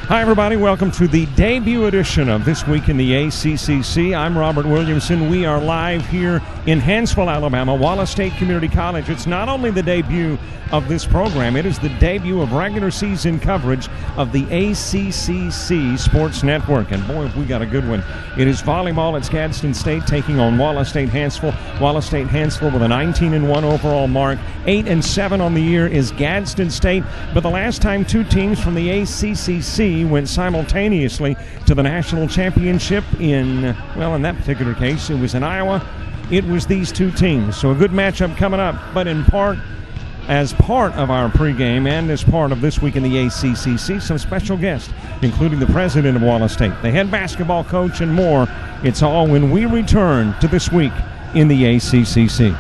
Hi, everybody. Welcome to the debut edition of This Week in the ACCC. I'm Robert Williamson. We are live here in Hansville, Alabama, Wallace State Community College. It's not only the debut of this program, it is the debut of regular season coverage of the ACCC Sports Network. And boy, have we got a good one. It is volleyball. It's Gadsden State taking on Wallace State Hansville. Wallace State Hansville with a 19-1 overall mark. 8-7 on the year is Gadsden State. But the last time two teams from the ACCC went simultaneously to the national championship in that particular case, it was in Iowa. It was these two teams. So a good matchup coming up, but as part of our pregame and as part of This Week in the ACCC, some special guests, including the president of Wallace State, the head basketball coach, and more. It's all when we return to This Week in the ACCC.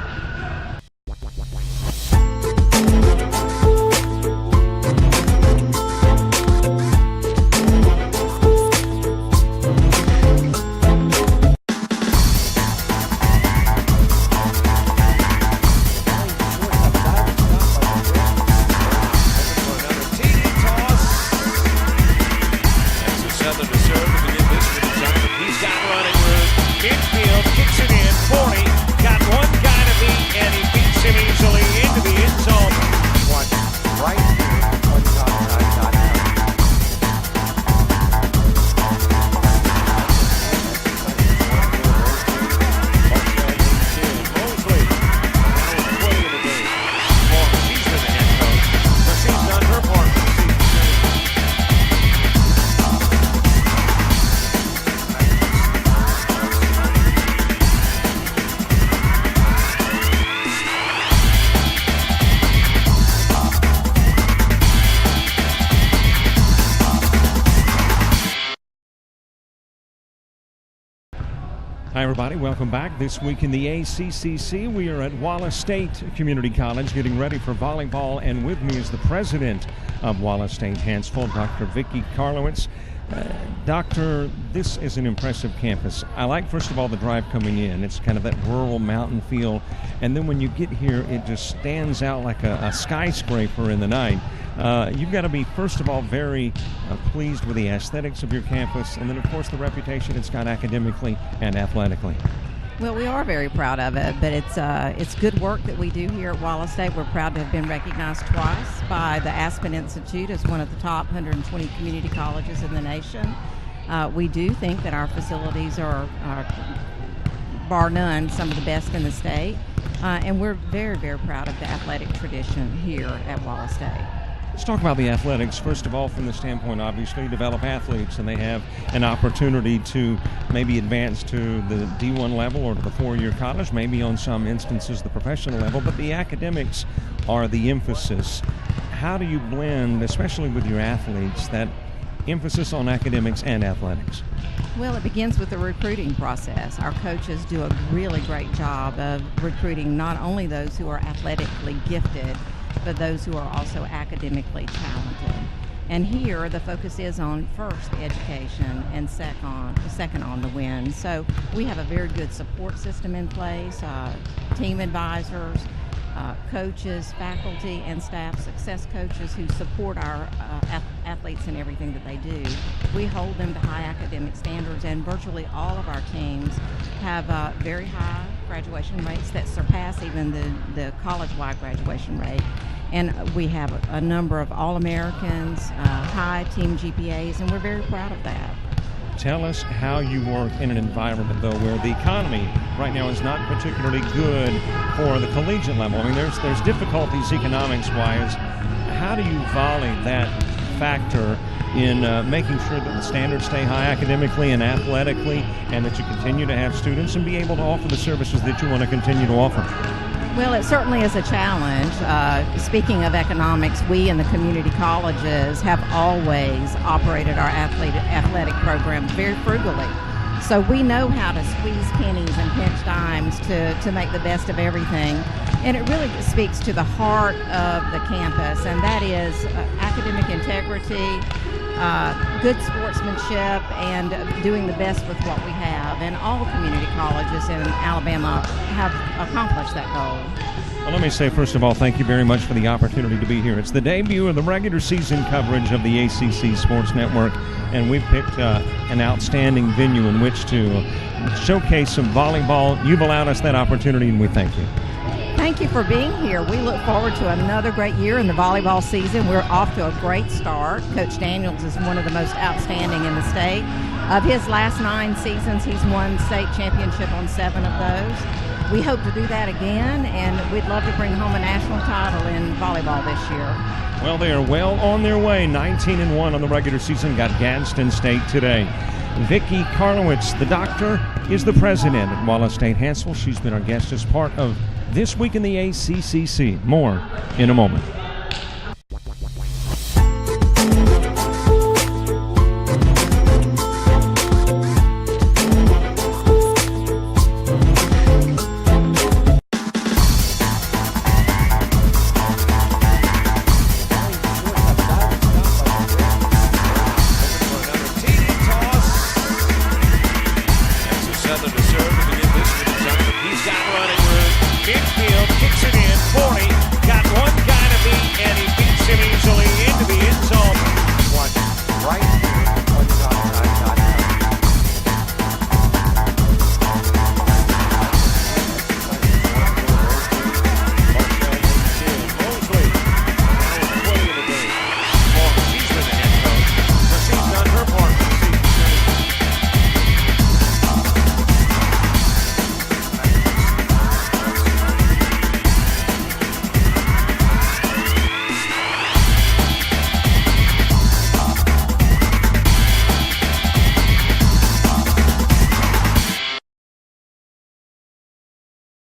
Hi, everybody. Welcome back. This week in the ACCC, we are at Wallace State Community College getting ready for volleyball, and with me is the president of Wallace State Hansville, Dr. Vicki Karlowitz. Doctor, this is an impressive campus. I like, first of all, the drive coming in. It's kind of that rural mountain feel, and then when you get here, it just stands out like a skyscraper in the night. You've got to be, first of all, very pleased with the aesthetics of your campus, and then, of course, the reputation it's got academically and athletically. Well, we are very proud of it, but it's good work that we do here at Wallace State. We're proud to have been recognized twice by the Aspen Institute as one of the top 120 community colleges in the nation. We do think that our facilities are bar none, some of the best in the state, and we're very, very proud of the athletic tradition here at Wallace State. Let's talk about the athletics. First of all, from the standpoint, obviously, develop athletes, and they have an opportunity to maybe advance to the D1 level or to the four-year college, maybe on some instances the professional level, but the academics are the emphasis. How do you blend, especially with your athletes, that emphasis on academics and athletics? Well, it begins with the recruiting process. Our coaches do a really great job of recruiting not only those who are athletically gifted, but those who are also academically talented. And here the focus is on first education and second on the win. So we have a very good support system in place, team advisors, coaches, faculty and staff success coaches who support our athletes in everything that they do. We hold them to high academic standards, and virtually all of our teams have very high graduation rates that surpass even the college-wide graduation rate. And we have a number of All-Americans, high team GPAs, and we're very proud of that. Tell us how you work in an environment, though, where the economy right now is not particularly good for the collegiate level. I mean, there's difficulties economics-wise. How do you volley that factor in making sure that the standards stay high academically and athletically, and that you continue to have students and be able to offer the services that you want to continue to offer? Well, it certainly is a challenge. Speaking of economics, we in the community colleges have always operated our athletic programs very frugally. So we know how to squeeze pennies and pinch dimes to make the best of everything. And it really speaks to the heart of the campus, and that is academic integrity, good sportsmanship, and doing the best with what we have. And all community colleges in Alabama have accomplished that goal. Well, let me say, first of all, thank you very much for the opportunity to be here. It's the debut of the regular season coverage of the ACC Sports Network, and we've picked an outstanding venue in which to showcase some volleyball. You've allowed us that opportunity, and we thank you. Thank you for being here. We look forward to another great year in the volleyball season. We're off to a great start. Coach Daniels is one of the most outstanding in the state. Of his last 9 seasons, he's won state championship on 7 of those. We hope to do that again, and we'd love to bring home a national title in volleyball this year. Well, they are well on their way. 19-1 on the regular season. Got Gadsden State today. Vicki Karlowitz, the doctor, is the president at Wallace State Hansville. She's been our guest as part of This Week in the ACCC. More in a moment.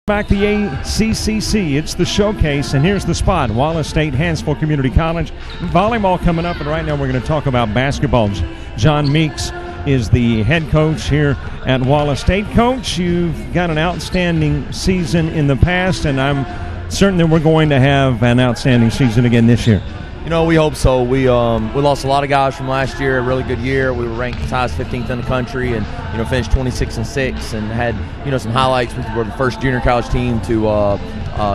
Back the ACCC, it's the showcase, and here's the spot, Wallace State Hansville Community College. Volleyball coming up, and right now we're going to talk about basketball. John Meeks is the head coach here at Wallace State. Coach, you've got an outstanding season in the past, and I'm certain that we're going to have an outstanding season again this year. You know, we hope so. We lost a lot of guys from last year. A really good year. We were ranked as high as 15th in the country, and finished 26-6, and had some highlights. We were the first junior college team to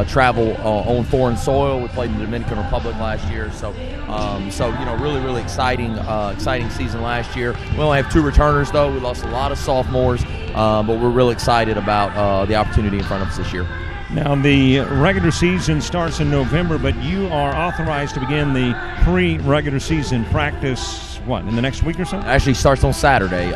travel on foreign soil. We played in the Dominican Republic last year, so really exciting season last year. We only have 2 returners though. We lost a lot of sophomores, but we're really excited about the opportunity in front of us this year. Now, the regular season starts in November, but you are authorized to begin the pre-regular season practice, in the next week or so? Actually starts on Saturday.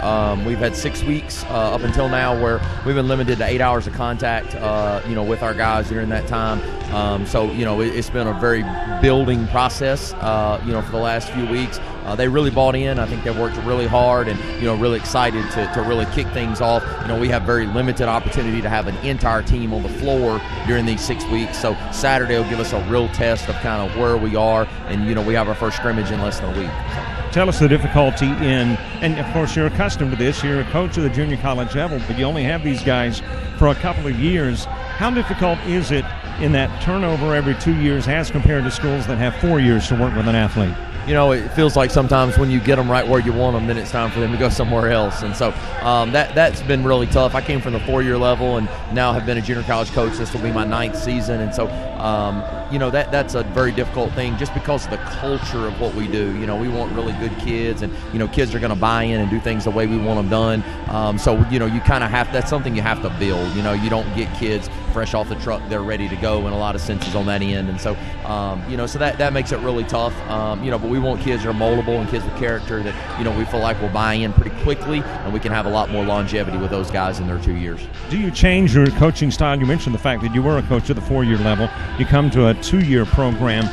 We've had 6 weeks up until now where we've been limited to 8 hours of contact, with our guys during that time. It's been a very building process, for the last few weeks. They really bought in. I think they've worked really hard and, really excited to really kick things off. We have very limited opportunity to have an entire team on the floor during these 6 weeks. So Saturday will give us a real test of kind of where we are. And, we have our first scrimmage in less than a week. Tell us the difficulty and of course you're accustomed to this. You're a coach of the junior college level, but you only have these guys for a couple of years. How difficult is it in that turnover every 2 years as compared to schools that have 4 years to work with an athlete? It feels like sometimes when you get them right where you want them, then it's time for them to go somewhere else. And so that's been really tough. I came from the 4-year level and now have been a junior college coach. This will be my 9th season. And so, that's a very difficult thing just because of the culture of what we do. We want really good kids, and, kids are going to buy in and do things the way we want them done. You kind of that's something you have to build. You don't get kids fresh off the truck. They're ready to go in a lot of senses on that end. And so, so that makes it really tough. But we want kids that are moldable and kids with character that, we feel like will buy in pretty quickly, and we can have a lot more longevity with those guys in their 2 years. Do you change your coaching style? You mentioned the fact that you were a coach at the 4-year level. You come to a 2-year program.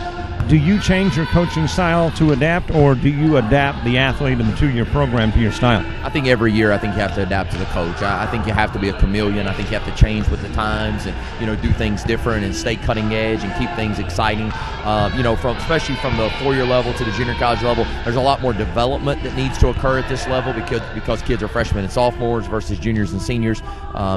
Do you change your coaching style to adapt, or do you adapt the athlete in the 2-year program to your style? I think every year you have to adapt to the coach. I think you have to be a chameleon. I think you have to change with the times and, do things different and stay cutting edge and keep things exciting. Especially from the 4-year level to the junior college level, there's a lot more development that needs to occur at this level because kids are freshmen and sophomores versus juniors and seniors.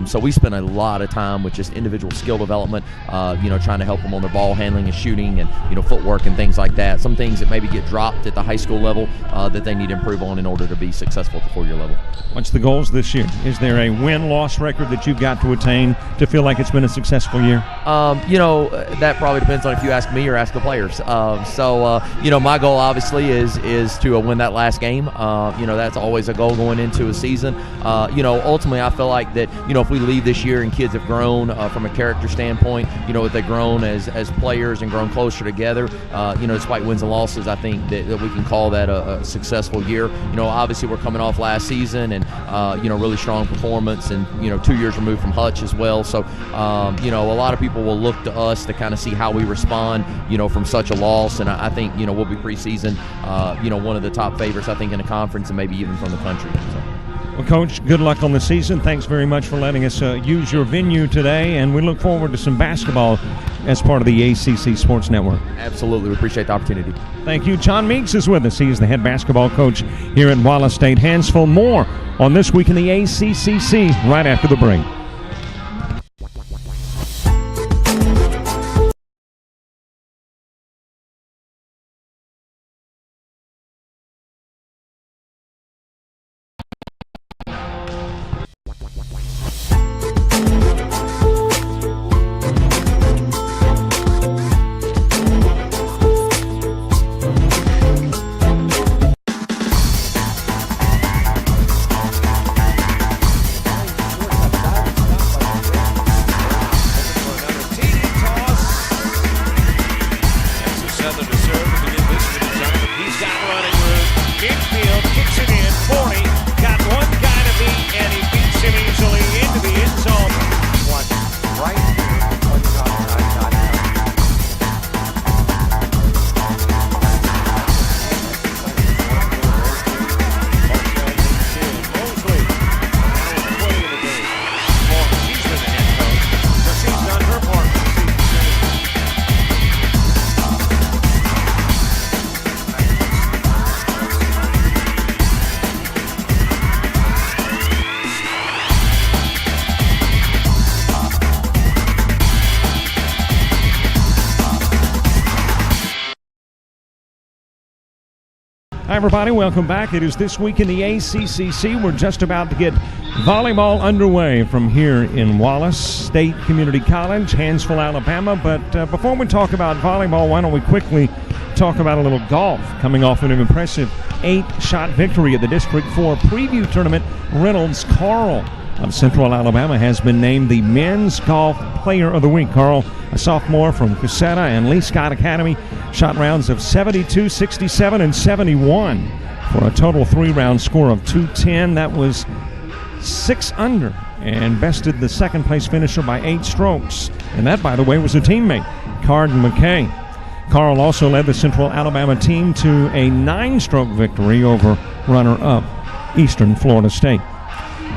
So we spend a lot of time with just individual skill development, trying to help them on their ball handling and shooting and, footwork footwork and things like that. Some things that maybe get dropped at the high school level that they need to improve on in order to be successful at the 4-year level. What's the goals this year? Is there a win-loss record that you've got to attain to feel like it's been a successful year? That probably depends on if you ask me or ask the players. My goal obviously is to win that last game. That's always a goal going into a season. Ultimately I feel like that, if we leave this year and kids have grown from a character standpoint, if they've grown as players and grown closer together, despite wins and losses, I think that we can call that a successful year. Obviously we're coming off last season and, really strong performance and, 2 years removed from Hutch as well. So, a lot of people will look to us to kind of see how we respond, from such a loss. And I think, we'll be preseason, one of the top favorites, I think, in the conference and maybe even from the country. So. Well, Coach, good luck on the season. Thanks very much for letting us use your venue today, and we look forward to some basketball as part of the ACC Sports Network. Absolutely. We appreciate the opportunity. Thank you. John Meeks is with us. He is the head basketball coach here at Wallace State Hansville. More on This Week in the ACCC right after the break. Hi, everybody. Welcome back. It is This Week in the ACCC. We're just about to get volleyball underway from here in Wallace State Community College, Hansville, Alabama. But before we talk about volleyball, why don't we quickly talk about a little golf, coming off an impressive 8-shot victory at the District 4 preview tournament. Reynolds Carl of Central Alabama has been named the Men's Golf Player of the Week. Carl, a sophomore from Cusseta and Lee Scott Academy, shot rounds of 72, 67, and 71 for a total 3-round score of 210. That was 6 under and bested the second-place finisher by 8 strokes. And that, by the way, was a teammate, Carden McKay. Carl also led the Central Alabama team to a 9-stroke victory over runner-up Eastern Florida State.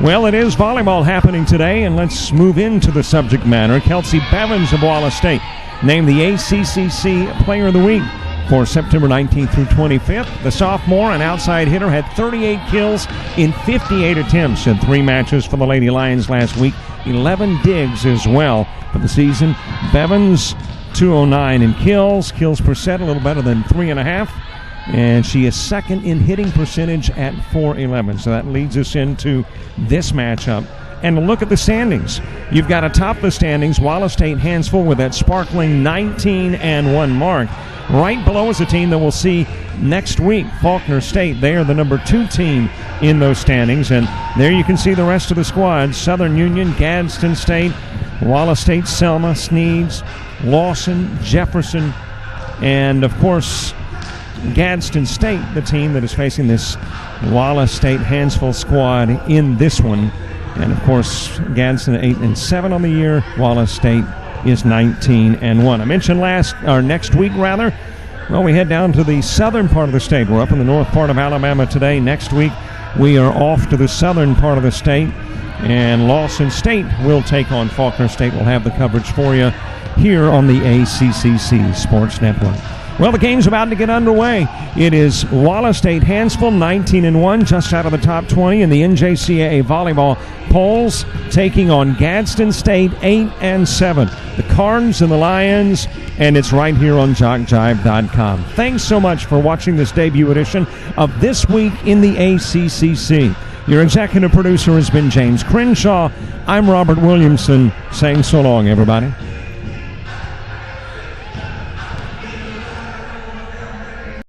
Well, it is volleyball happening today, and let's move into the subject matter. Kelsey Bevins of Wallace State named the ACCC Player of the Week for September 19th through 25th. The sophomore, an outside hitter, had 38 kills in 58 attempts in 3 matches for the Lady Lions last week, 11 digs as well for the season. Bevins, 209 in kills per set, a little better than 3.5. And she is second in hitting percentage at .411. So that leads us into this matchup. And look at the standings. You've got atop the standings Wallace State Hansville with that sparkling 19-1 mark. Right below is a team that we'll see next week, Faulkner State. They are the number 2 team in those standings. And there you can see the rest of the squads. Southern Union, Gadsden State, Wallace State, Selma, Sneads, Lawson, Jefferson, and of course Gadsden State, the team that is facing this Wallace State Hansville squad in this one. And of course, Gadsden 8-7 on the year. Wallace State is 19-1. I mentioned next week. Well, we head down to the southern part of the state. We're up in the north part of Alabama today. Next week, we are off to the southern part of the state, and Lawson State will take on Faulkner State. We'll have the coverage for you here on the ACCC Sports Network. Well, the game's about to get underway. It is Wallace State Hansville, 19-1, just out of the top 20 in the NJCAA Volleyball Poles taking on Gadsden State 8-7. The Cards and the Lions, and it's right here on JockJive.com. Thanks so much for watching this debut edition of This Week in the ACCC. Your executive producer has been James Crenshaw. I'm Robert Williamson, saying so long, everybody.